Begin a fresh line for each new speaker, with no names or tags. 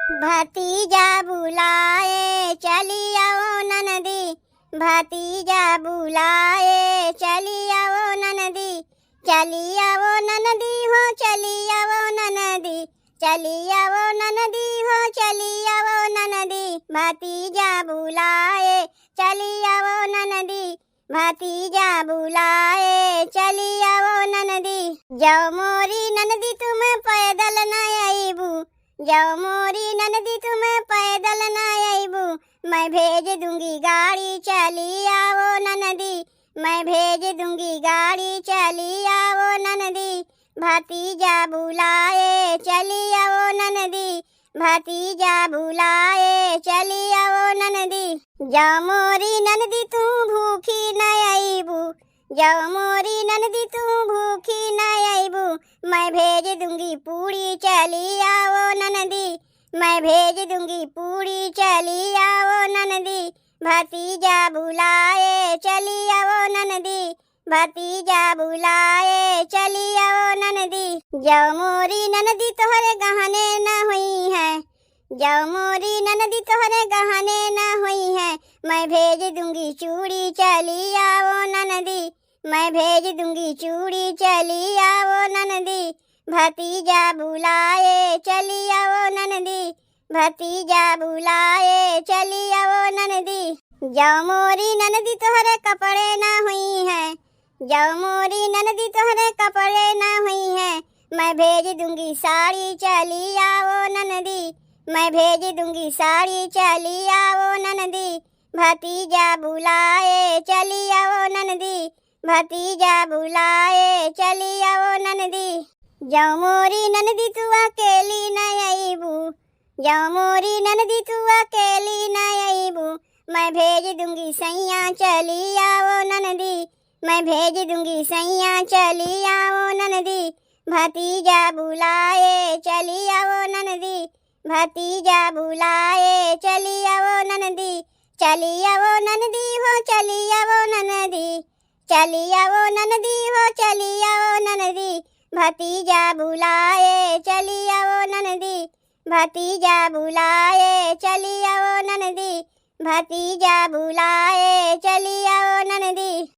भतीजा बुलाए चली आओ ननदी, भतीजा बुलाए चली आओ ननदी, चली आओ ननदी हो चली आओ ननदी, चली आओ ननदी हो चली आओ ननदी, भतीजा बुलाए चली आओ ननदी, भतीजा बुलाए चली आओ ननदी। जाओ मोरी ननदी तुम पैदल न आईबू, जाओ मोरी ननदी तुम पैदल न आईबू, मैं भेज दूंगी गाड़ी चली आओ ननदी, मैं भेज दूंगी गाड़ी चली आओ ननदी, भतीजा बुलाए चली आओ ननदी, भतीजा बुलाए चली आओ ननदी। जाओ मोरी ननदी तू भूखी न आईबू, जाओ मोरी ननदी तू भूखी न आईबू, मैं भेज दूंगी पूड़ी चली आओ ननदी, मैं भेज दूंगी पूड़ी चली आओ ननदी, भतीजा बुलाए चली आओ ननदी, भतीजा बुलाए चली आओ ननदी। जाओ मोरी ननदी तोहरे गहने न हुई है, जाओ मोरी ननदी तोहरे गहने न हुई है, मैं भेज दूंगी चूड़ी चली आओ ननदी, मैं भेज दूंगी चूड़ी चली आओ ननदी, भतीजा बुलाए चली आओ ननदी, भतीजा बुलाए चली आओ ननदी। जाओ मोरी ननदी तोहरे कपड़े ना हुई है, जाओ मोरी ननदी तोहरे कपड़े ना हुई है, मैं भेज दूंगी साड़ी चली आओ ननदी, मैं भेज दूंगी साड़ी चली आओ ननदी, भतीजा बुलाए चली आओ ननदी, भतीजा बुलाए चली आओ ननदी। जाओ मोरी ननदी तू अकेली न आईबू, जाओ मोरी ननदी तू अकेली न आईबू, मैं भेज दूंगी सैया चली आओ ननदी, मैं भेज दूंगी सैया चली आओ ननदी, भतीजा बुलाए चली आओ ननदी, भतीजा बुलाए चली आओ ननदी, चली आओ ननदी हो चली आओ ननदी, चली आओ ननदी हो चली आओ ननदी, भतीजा बुलाए चली आओ ननदी, भतीजा बुलाए चली आओ ननदी, भतीजा बुलाए चली आओ ननदी।